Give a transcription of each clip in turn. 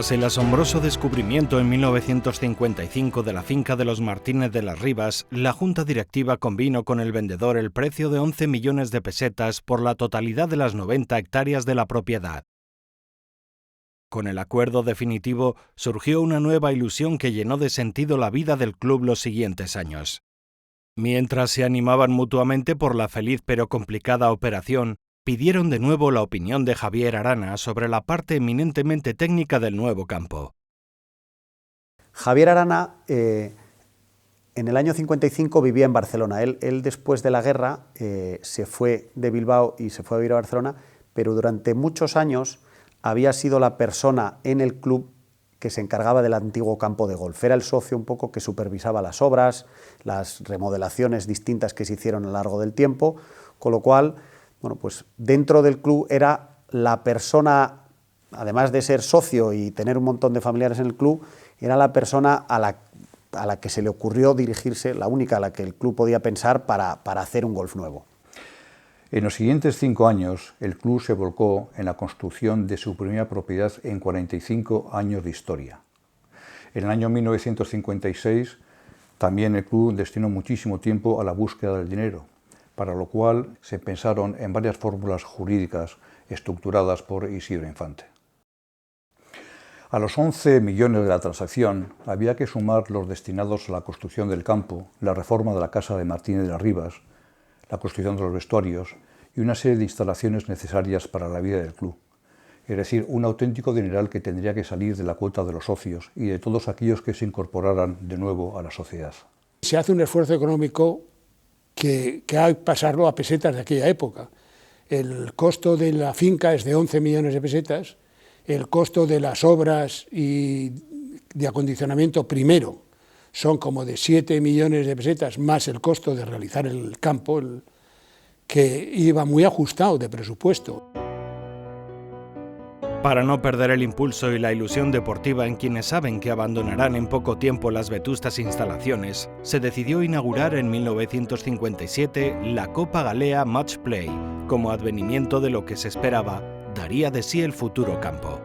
Tras el asombroso descubrimiento en 1955 de la finca de los Martínez de las Rivas, la Junta Directiva convino con el vendedor el precio de 11 millones de pesetas por la totalidad de las 90 hectáreas de la propiedad. Con el acuerdo definitivo surgió una nueva ilusión que llenó de sentido la vida del club los siguientes años. Mientras se animaban mutuamente por la feliz pero complicada operación, pidieron de nuevo la opinión de Javier Arana sobre la parte eminentemente técnica del nuevo campo. Javier Arana en el año 55 vivía en Barcelona. Él después de la guerra se fue de Bilbao y se fue a vivir a Barcelona, pero durante muchos años había sido la persona en el club que se encargaba del antiguo campo de golf. Era el socio un poco que supervisaba las obras, las remodelaciones distintas que se hicieron a lo largo del tiempo, con lo cual, bueno, pues dentro del club era la persona, además de ser socio y tener un montón de familiares en el club, era la persona a la que se le ocurrió dirigirse, la única a la que el club podía pensar para hacer un golf nuevo. En los siguientes 5 años, el club se volcó en la construcción de su primera propiedad en 45 años de historia. En el año 1956, también el club destinó muchísimo tiempo a la búsqueda del dinero, para lo cual se pensaron en varias fórmulas jurídicas estructuradas por Isidro Infante. A los 11 millones de la transacción había que sumar los destinados a la construcción del campo, la reforma de la casa de Martínez de las Rivas, la construcción de los vestuarios y una serie de instalaciones necesarias para la vida del club. Es decir, un auténtico dineral que tendría que salir de la cuota de los socios y de todos aquellos que se incorporaran de nuevo a la sociedad. Se hace un esfuerzo económico que hay que pasarlo a pesetas de aquella época. El costo de la finca es de 11 millones de pesetas, el costo de las obras y de acondicionamiento primero son como de 7 millones de pesetas, más el costo de realizar el campo, que iba muy ajustado de presupuesto. Para no perder el impulso y la ilusión deportiva en quienes saben que abandonarán en poco tiempo las vetustas instalaciones, se decidió inaugurar en 1957 la Copa Galea Match Play, como advenimiento de lo que se esperaba daría de sí el futuro campo.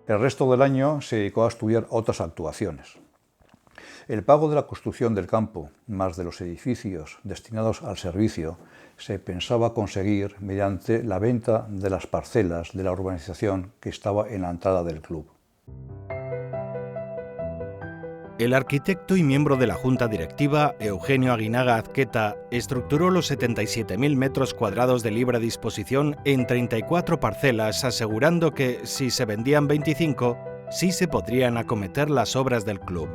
El resto del año se dedicó a estudiar otras actuaciones. El pago de la construcción del campo, más de los edificios destinados al servicio, se pensaba conseguir mediante la venta de las parcelas de la urbanización que estaba en la entrada del club. El arquitecto y miembro de la Junta Directiva, Eugenio Aguinaga Azqueta, estructuró los 77.000 metros cuadrados de libre disposición en 34 parcelas, asegurando que, si se vendían 25, sí se podrían acometer las obras del club.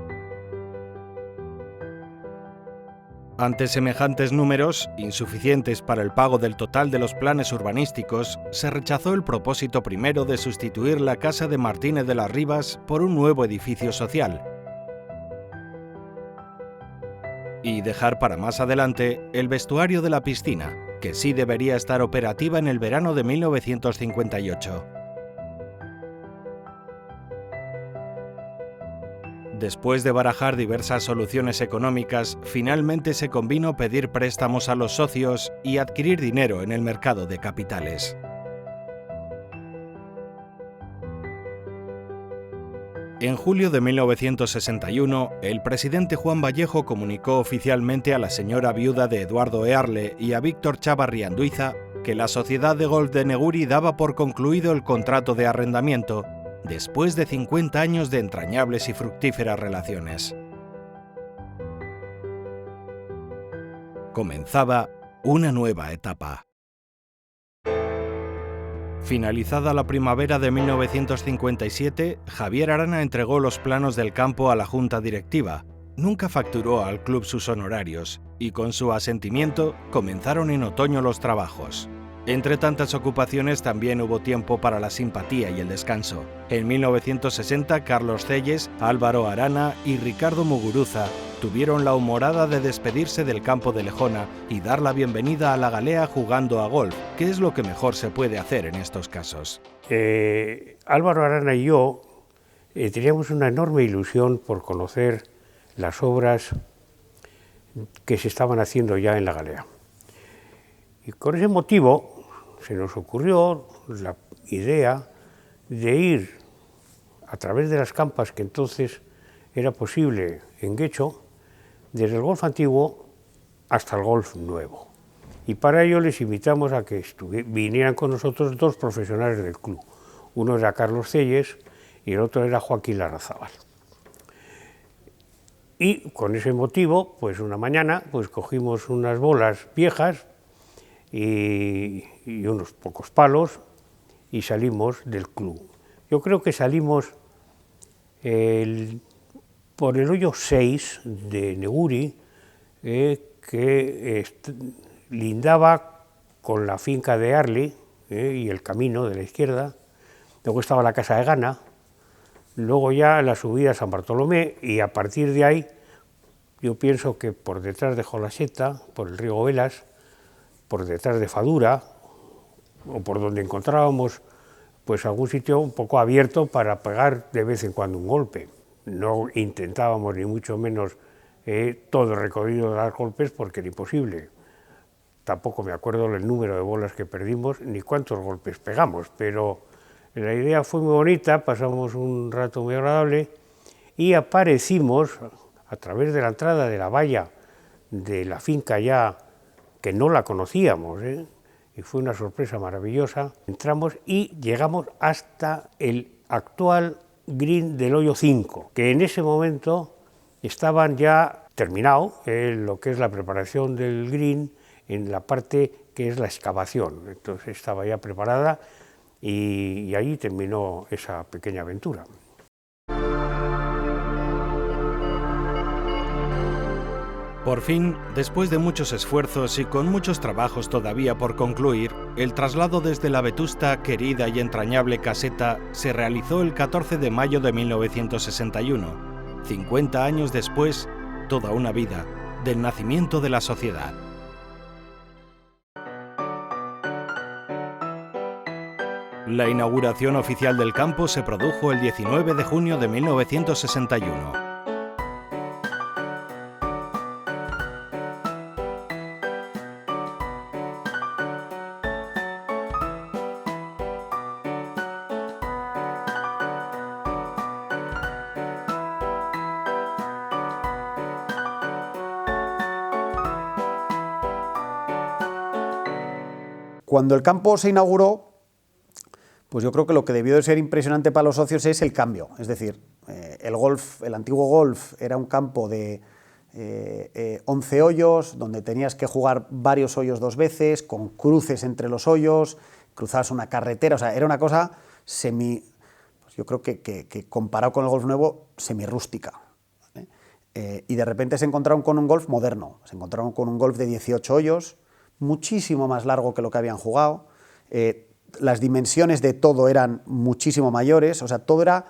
Ante semejantes números, insuficientes para el pago del total de los planes urbanísticos, se rechazó el propósito primero de sustituir la casa de Martínez de las Rivas por un nuevo edificio social, y dejar para más adelante el vestuario de la piscina, que sí debería estar operativa en el verano de 1958. Después de barajar diversas soluciones económicas, finalmente se convino pedir préstamos a los socios y adquirir dinero en el mercado de capitales. En julio de 1961, el presidente Juan Vallejo comunicó oficialmente a la señora viuda de Eduardo Earle y a Víctor Chavarri Anduiza que la Sociedad de Golf de Neguri daba por concluido el contrato de arrendamiento después de 50 años de entrañables y fructíferas relaciones. Comenzaba una nueva etapa. Finalizada la primavera de 1957, Javier Arana entregó los planos del campo a la Junta Directiva. Nunca facturó al club sus honorarios y con su asentimiento comenzaron en otoño los trabajos. Entre tantas ocupaciones también hubo tiempo para la simpatía y el descanso. En 1960, Carlos Celles, Álvaro Arana y Ricardo Muguruza tuvieron la humorada de despedirse del campo de Lejona y dar la bienvenida a la Galea jugando a golf, que es lo que mejor se puede hacer en estos casos. Álvaro Arana y yo teníamos una enorme ilusión por conocer las obras que se estaban haciendo ya en la Galea. Y con ese motivo se nos ocurrió la idea de ir a través de las campas que entonces era posible en Guecho, desde el golf antiguo hasta el golf nuevo. Y para ello les invitamos a que vinieran con nosotros dos profesionales del club. Uno era Carlos Celles y el otro era Joaquín Larrazábal. Y con ese motivo, pues una mañana, pues cogimos unas bolas viejas y unos pocos palos y salimos del club. Yo creo que salimos por el hoyo 6 de Neguri, que lindaba con la finca de Arli y el camino de la izquierda. Luego estaba la casa de Gana, luego ya la subida a San Bartolomé, y a partir de ahí yo pienso que por detrás de Jolaseta, por el río Velas, por detrás de Fadura, o por donde encontrábamos pues algún sitio un poco abierto para pegar de vez en cuando un golpe. No intentábamos ni mucho menos todo el recorrido de dar golpes porque era imposible. Tampoco me acuerdo el número de bolas que perdimos ni cuántos golpes pegamos, pero la idea fue muy bonita, pasamos un rato muy agradable y aparecimos a través de la entrada de la valla de la finca ya, que no la conocíamos, y fue una sorpresa maravillosa. Entramos y llegamos hasta el actual green del hoyo 5, que en ese momento estaban ya terminado lo que es la preparación del green en la parte que es la excavación. Entonces estaba ya preparada y ahí terminó esa pequeña aventura. Por fin, después de muchos esfuerzos y con muchos trabajos todavía por concluir, el traslado desde la vetusta, querida y entrañable caseta se realizó el 14 de mayo de 1961, 50 años después, toda una vida, del nacimiento de la sociedad. La inauguración oficial del campo se produjo el 19 de junio de 1961. Cuando el campo se inauguró, pues yo creo que lo que debió de ser impresionante para los socios es el cambio. Es decir, el antiguo golf era un campo de 11 hoyos, donde tenías que jugar varios hoyos dos veces, con cruces entre los hoyos, cruzabas una carretera, o sea, era una cosa pues yo creo que comparado con el golf nuevo, semirrústica. ¿Vale? Y de repente se encontraron con un golf moderno, se encontraron con un golf de 18 hoyos, muchísimo más largo que lo que habían jugado, las dimensiones de todo eran muchísimo mayores, o sea, todo era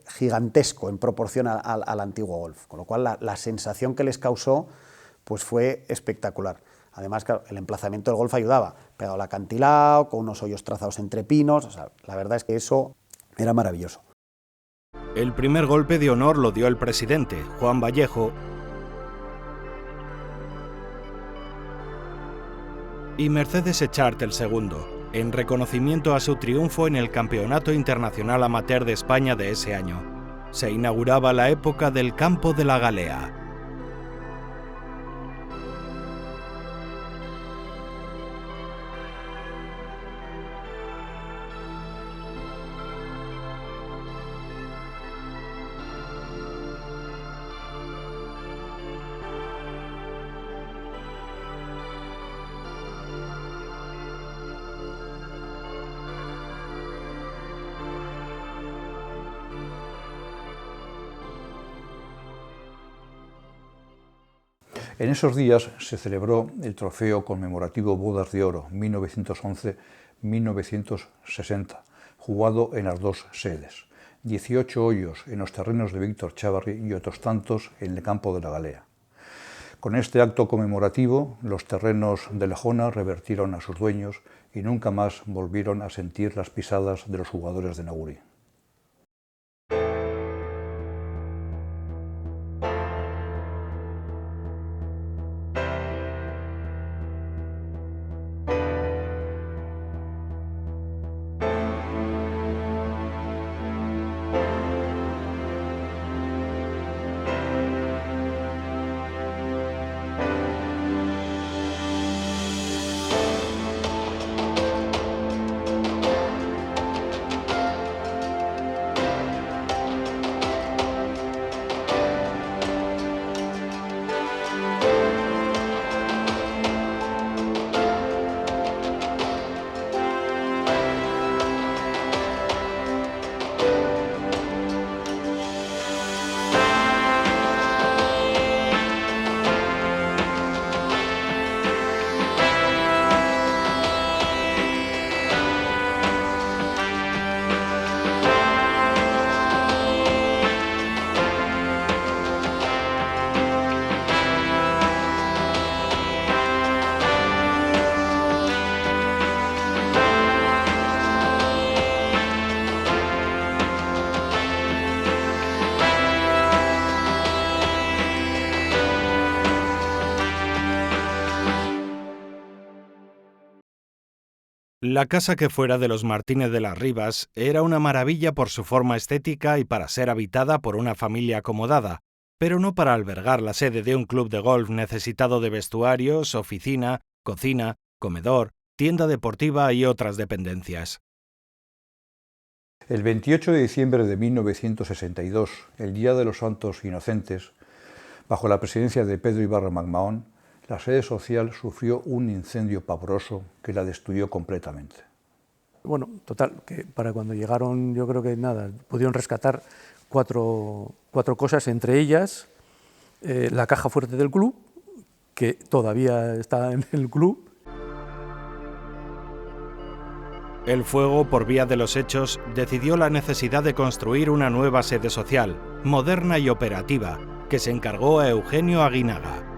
gigantesco en proporción al antiguo golf, con lo cual la sensación que les causó pues fue espectacular. Además, claro, el emplazamiento del golf ayudaba, pegado al acantilado, con unos hoyos trazados entre pinos, o sea, la verdad es que eso era maravilloso. El primer golpe de honor lo dio el presidente, Juan Vallejo, y Mercedes Echart el segundo, en reconocimiento a su triunfo en el Campeonato Internacional Amateur de España de ese año. Se inauguraba la época del campo de la Galea. En esos días se celebró el trofeo conmemorativo Bodas de Oro 1911-1960, jugado en las dos sedes, 18 hoyos en los terrenos de Víctor Chávarri y otros tantos en el campo de la Galea. Con este acto conmemorativo, los terrenos de Lejona revertieron a sus dueños y nunca más volvieron a sentir las pisadas de los jugadores de Neguri. La casa que fuera de los Martínez de las Rivas era una maravilla por su forma estética y para ser habitada por una familia acomodada, pero no para albergar la sede de un club de golf necesitado de vestuarios, oficina, cocina, comedor, tienda deportiva y otras dependencias. El 28 de diciembre de 1962, el Día de los Santos Inocentes, bajo la presidencia de Pedro Ibarra McMahon, la sede social sufrió un incendio pavoroso que la destruyó completamente. Bueno, total, que para cuando llegaron, yo creo que nada, pudieron rescatar cuatro cosas, entre ellas la caja fuerte del club, que todavía está en el club. El fuego, por vía de los hechos, decidió la necesidad de construir una nueva sede social, moderna y operativa, que se encargó a Eugenio Aguinaga.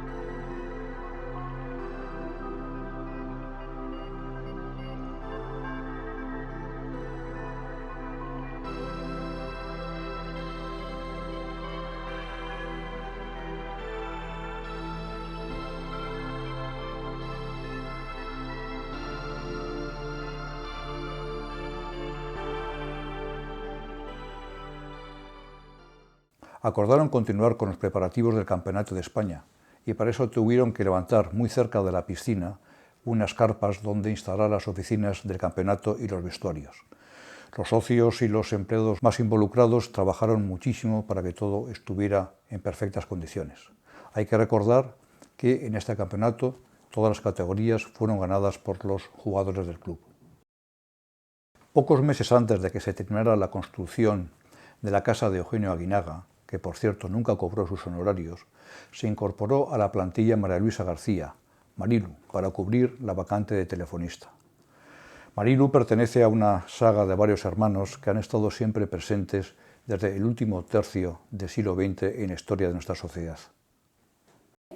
Acordaron continuar con los preparativos del Campeonato de España y para eso tuvieron que levantar muy cerca de la piscina unas carpas donde instalar las oficinas del campeonato y los vestuarios. Los socios y los empleados más involucrados trabajaron muchísimo para que todo estuviera en perfectas condiciones. Hay que recordar que en este campeonato todas las categorías fueron ganadas por los jugadores del club. Pocos meses antes de que se terminara la construcción de la casa de Eugenio Aguinaga, que por cierto nunca cobró sus honorarios, se incorporó a la plantilla María Luisa García, Marilu, para cubrir la vacante de telefonista. Marilu pertenece a una saga de varios hermanos que han estado siempre presentes desde el último tercio del siglo XX en la historia de nuestra sociedad.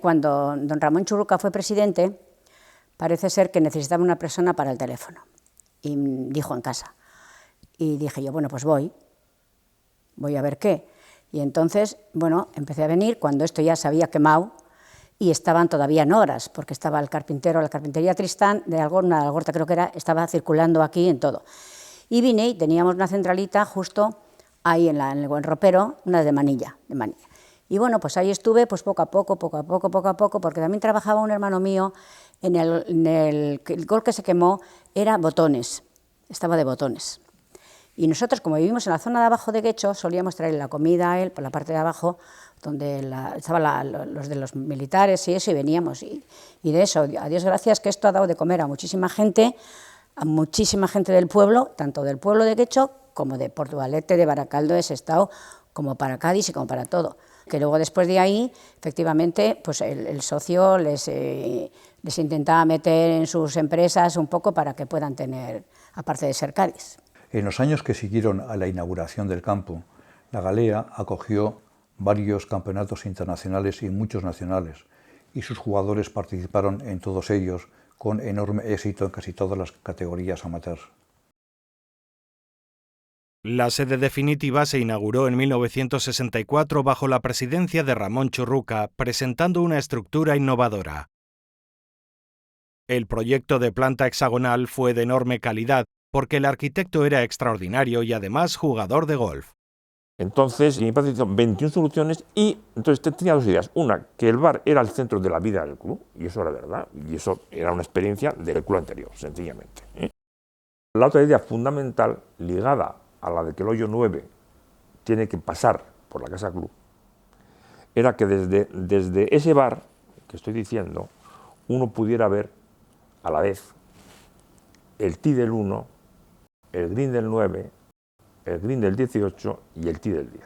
Cuando don Ramón Churruca fue presidente, parece ser que necesitaba una persona para el teléfono, y dijo en casa. Y dije yo, bueno, pues voy a ver qué. Y entonces, bueno, empecé a venir cuando esto ya se había quemado y estaban todavía en obras, porque estaba el carpintero, la carpintería Tristán, de Algorta, Algorta creo que era, estaba circulando aquí en todo. Y vine y teníamos una centralita justo ahí en el Buen Ropero, una de manilla. Y bueno, pues ahí estuve pues poco a poco, porque también trabajaba un hermano mío en el gol que se quemó, era botones, estaba de botones. Y nosotros, como vivimos en la zona de abajo de Guecho, solíamos traerle la comida a él por la parte de abajo, donde estaban los de los militares y eso, y veníamos. Y de eso, a Dios gracias, que esto ha dado de comer a muchísima gente del pueblo, tanto del pueblo de Guecho como de Portugalete, de Baracaldo, de Sestao, como para Cádiz y como para todo. Que luego después de ahí, efectivamente, pues el socio les intentaba meter en sus empresas un poco para que puedan tener, aparte de ser Cádiz. En los años que siguieron a la inauguración del campo, la Galea acogió varios campeonatos internacionales y muchos nacionales, y sus jugadores participaron en todos ellos con enorme éxito en casi todas las categorías amateurs. La sede definitiva se inauguró en 1964 bajo la presidencia de Ramón Churruca, presentando una estructura innovadora. El proyecto de planta hexagonal fue de enorme calidad, porque el arquitecto era extraordinario y además jugador de golf. Entonces, mi padre hizo 21 soluciones y entonces tenía dos ideas. Una, que el bar era el centro de la vida del club, y eso era verdad, y eso era una experiencia del club anterior, sencillamente. La otra idea fundamental, ligada a la de que el hoyo 9 tiene que pasar por la casa club, era que desde ese bar, que estoy diciendo, uno pudiera ver a la vez el tee del 1, el green del 9, el green del 18 y el tee del 10.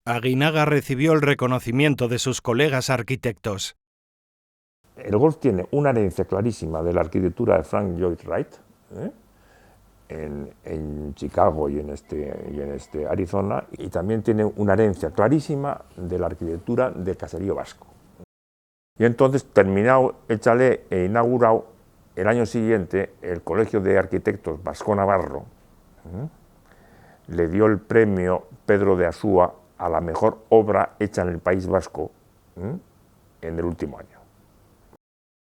Aguinaga recibió el reconocimiento de sus colegas arquitectos. El golf tiene una herencia clarísima de la arquitectura de Frank Lloyd Wright, en Chicago y en Arizona, y también tiene una herencia clarísima de la arquitectura del caserío vasco. Y entonces, terminado el chalet e inaugurado, el año siguiente, el Colegio de Arquitectos Vasco Navarro le dio el premio Pedro de Asúa a la mejor obra hecha en el País Vasco en el último año.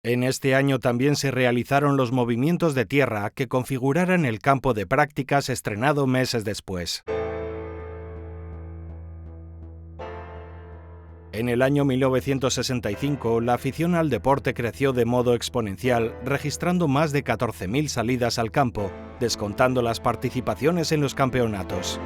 En este año también se realizaron los movimientos de tierra que configuraran el campo de prácticas estrenado meses después. En el año 1965, la afición al deporte creció de modo exponencial, registrando más de 14.000 salidas al campo, descontando las participaciones en los campeonatos.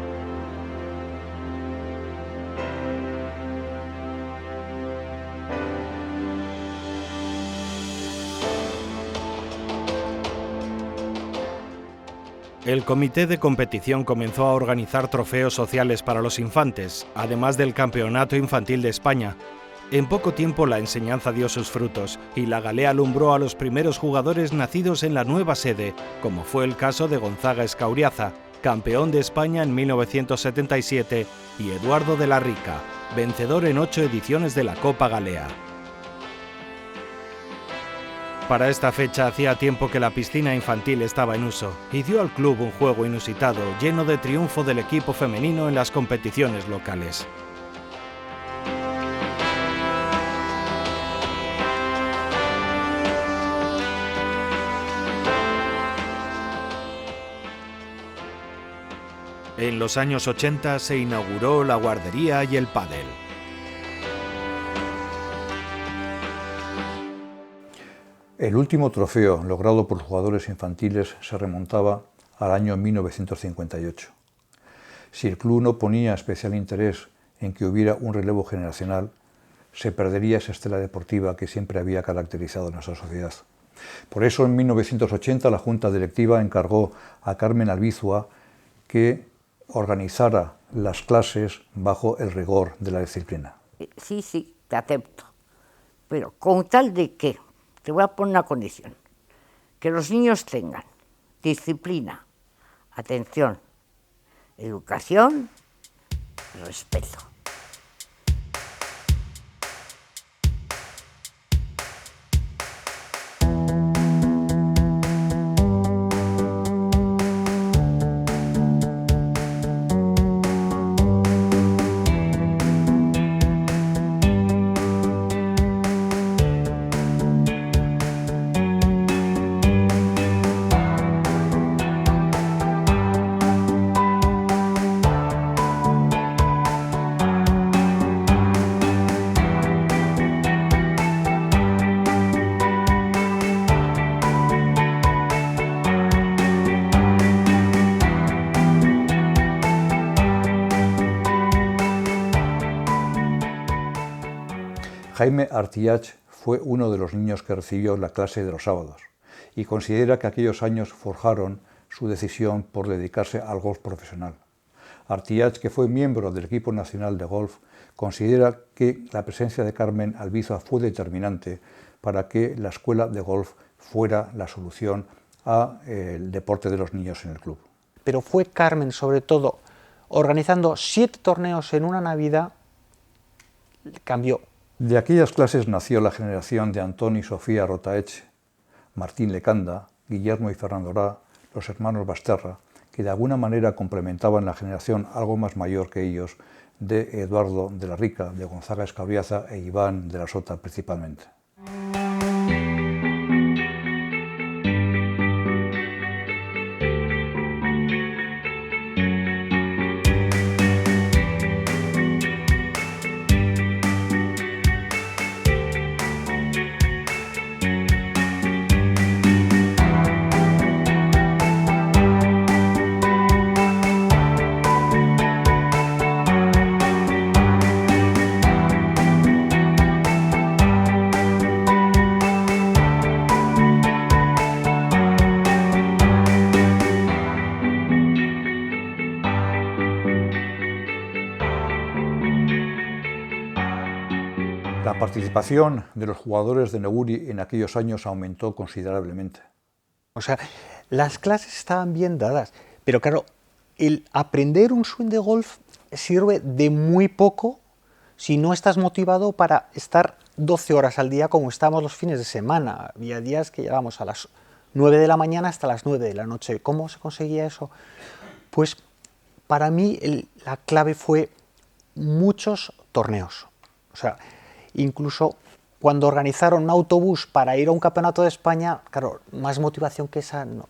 El comité de competición comenzó a organizar trofeos sociales para los infantes, además del Campeonato Infantil de España. En poco tiempo la enseñanza dio sus frutos y la Galea alumbró a los primeros jugadores nacidos en la nueva sede, como fue el caso de Gonzaga Escauriaza, campeón de España en 1977, y Eduardo de la Rica, vencedor en 8 ediciones de la Copa Galea. Para esta fecha hacía tiempo que la piscina infantil estaba en uso y dio al club un juego inusitado, lleno de triunfo del equipo femenino en las competiciones locales. En los años 80 se inauguró la guardería y el pádel. El último trofeo logrado por los jugadores infantiles se remontaba al año 1958. Si el club no ponía especial interés en que hubiera un relevo generacional, se perdería esa estela deportiva que siempre había caracterizado a nuestra sociedad. Por eso, en 1980, la Junta Directiva encargó a Carmen Albizua que organizara las clases bajo el rigor de la disciplina. Sí, te acepto, pero con tal de que te voy a poner una condición, que los niños tengan disciplina, atención, educación y respeto. Jaime Artiach fue uno de los niños que recibió la clase de los sábados y considera que aquellos años forjaron su decisión por dedicarse al golf profesional. Artiach, que fue miembro del equipo nacional de golf, considera que la presencia de Carmen Albizua fue determinante para que la escuela de golf fuera la solución al deporte de los niños en el club. Pero fue Carmen, sobre todo, organizando 7 torneos en una Navidad, cambió. De aquellas clases nació la generación de Antón y Sofía Rotaech, Martín Lecanda, Guillermo y Fernando Rá, los hermanos Basterra, que de alguna manera complementaban la generación algo más mayor que ellos de Eduardo de la Rica, de Gonzaga Escauriaza e Iván de la Sota principalmente. La participación de los jugadores de Neguri en aquellos años aumentó considerablemente. O sea, las clases estaban bien dadas, pero claro, el aprender un swing de golf sirve de muy poco si no estás motivado para estar 12 horas al día como estábamos los fines de semana. Había días que llegábamos a las 9 de la mañana hasta las 9 de la noche. ¿Cómo se conseguía eso? Pues para mí la clave fue muchos torneos. O sea, incluso cuando organizaron un autobús para ir a un campeonato de España, claro, más motivación que esa no.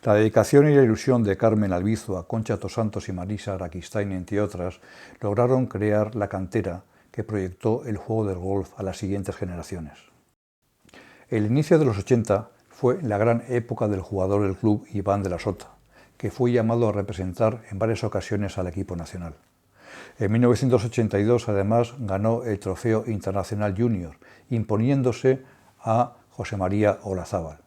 La dedicación y la ilusión de Carmen Albizua, Concha Tosantos y Marisa Araquistain, entre otras, lograron crear la cantera que proyectó el juego del golf a las siguientes generaciones. El inicio de los 80 fue la gran época del jugador del club Iván de la Sota, que fue llamado a representar en varias ocasiones al equipo nacional. En 1982, además, ganó el Trofeo Internacional Junior, imponiéndose a José María Olazábal.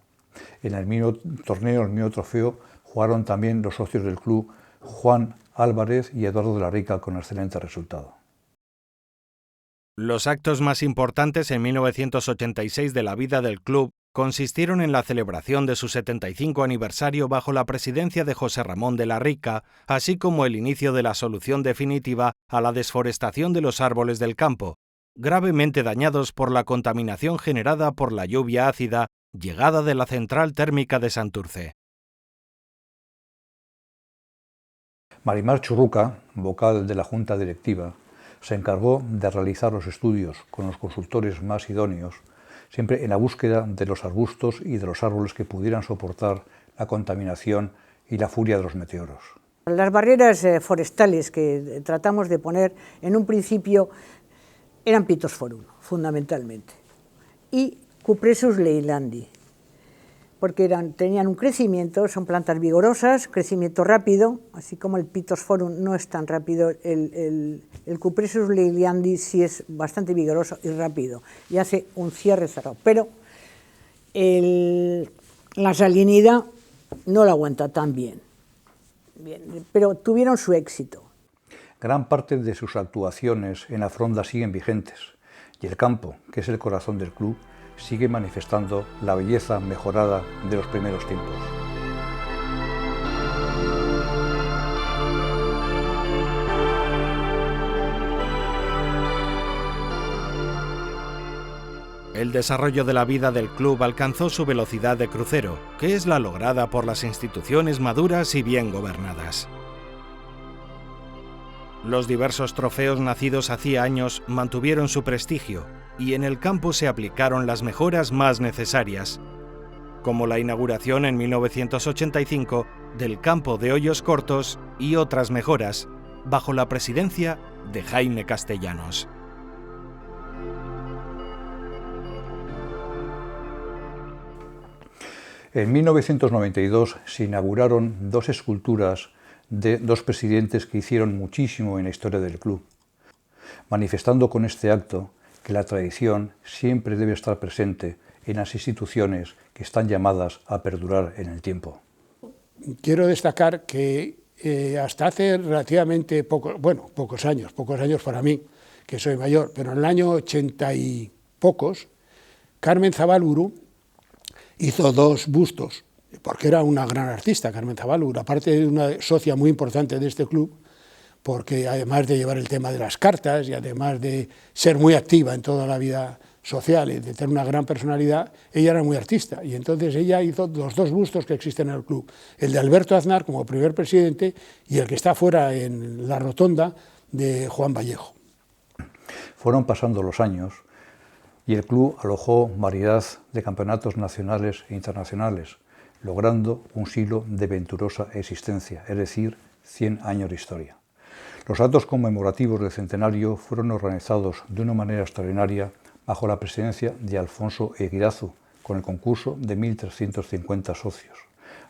En el mismo torneo, el mismo trofeo, jugaron también los socios del club Juan Álvarez y Eduardo de la Rica con excelente resultado. Los actos más importantes en 1986 de la vida del club consistieron en la celebración de su 75 aniversario bajo la presidencia de José Ramón de la Rica, así como el inicio de la solución definitiva a la desforestación de los árboles del campo, gravemente dañados por la contaminación generada por la lluvia ácida llegada de la central térmica de Santurce. Marimar Churruca, vocal de la Junta Directiva, se encargó de realizar los estudios con los consultores más idóneos, siempre en la búsqueda de los arbustos y de los árboles que pudieran soportar la contaminación y la furia de los meteoros. Las barreras forestales que tratamos de poner en un principio eran Pittosporum, fundamentalmente, y Cupressus leilandi, porque tenían un crecimiento, son plantas vigorosas, crecimiento rápido, así como el Pittosporum no es tan rápido, el Cupressus leilandi sí es bastante vigoroso y rápido, y hace un cierre cerrado, pero la salinidad no la aguanta tan bien, pero tuvieron su éxito. Gran parte de sus actuaciones en la fronda siguen vigentes, y el campo, que es el corazón del club, sigue manifestando la belleza mejorada de los primeros tiempos. El desarrollo de la vida del club alcanzó su velocidad de crucero, que es la lograda por las instituciones maduras y bien gobernadas. Los diversos trofeos nacidos hacía años mantuvieron su prestigio y en el campo se aplicaron las mejoras más necesarias, como la inauguración en 1985 del campo de hoyos cortos y otras mejoras, bajo la presidencia de Jaime Castellanos. En 1992 se inauguraron dos esculturas de dos presidentes que hicieron muchísimo en la historia del club, manifestando con este acto que la tradición siempre debe estar presente en las instituciones que están llamadas a perdurar en el tiempo. Quiero destacar que hasta hace relativamente pocos años para mí, que soy mayor, pero en el año 80 y pocos, Carmen Zabalburu hizo dos bustos, porque era una gran artista, Carmen Zabalburu, aparte de una socia muy importante de este club, porque además de llevar el tema de las cartas y además de ser muy activa en toda la vida social y de tener una gran personalidad, ella era muy artista, y entonces ella hizo los dos bustos que existen en el club, el de Alberto Aznar como primer presidente y el que está fuera en la rotonda de Juan Vallejo. Fueron pasando los años y el club alojó variedad de campeonatos nacionales e internacionales, logrando un siglo de venturosa existencia, es decir, 100 años de historia. Los actos conmemorativos del centenario fueron organizados de una manera extraordinaria bajo la presidencia de Alfonso Eguirazu, con el concurso de 1.350 socios,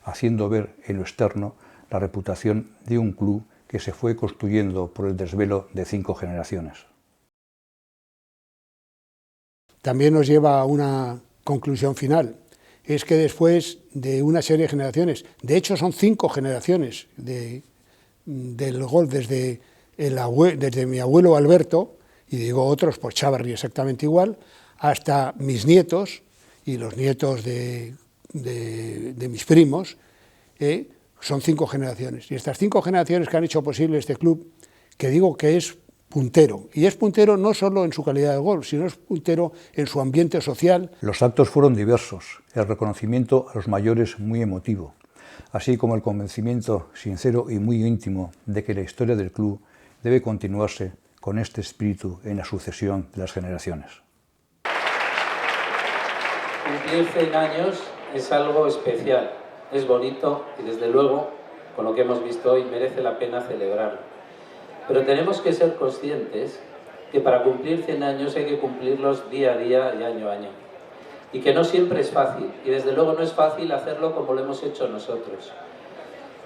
haciendo ver en lo externo la reputación de un club que se fue construyendo por el desvelo de 5 generaciones. También nos lleva a una conclusión final, es que después de una serie de generaciones, de hecho son 5 generaciones del golf, desde mi abuelo Alberto, y digo otros por Chávarri exactamente igual, hasta mis nietos y los nietos de mis primos, son 5 generaciones. Y estas 5 generaciones que han hecho posible este club, que digo que es puntero, y es puntero no solo en su calidad de golf, sino es puntero en su ambiente social. Los actos fueron diversos, el reconocimiento a los mayores muy emotivo, así como el convencimiento sincero y muy íntimo de que la historia del club debe continuarse con este espíritu en la sucesión de las generaciones. cumplir 100 años es algo especial, es bonito y desde luego, con lo que hemos visto hoy, merece la pena celebrarlo. Pero tenemos que ser conscientes que para cumplir 100 años hay que cumplirlos día a día y año a año. Y que no siempre es fácil, y desde luego no es fácil hacerlo como lo hemos hecho nosotros.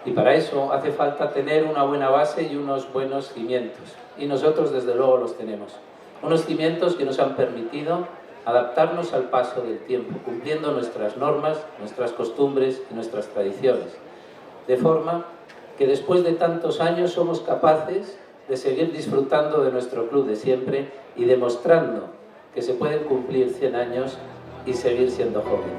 Y para eso hace falta tener una buena base y unos buenos cimientos. Y nosotros desde luego los tenemos. Unos cimientos que nos han permitido adaptarnos al paso del tiempo, cumpliendo nuestras normas, nuestras costumbres y nuestras tradiciones. De forma que después de tantos años somos capaces de seguir disfrutando de nuestro club de siempre y demostrando que se pueden cumplir 100 años y seguir siendo joven.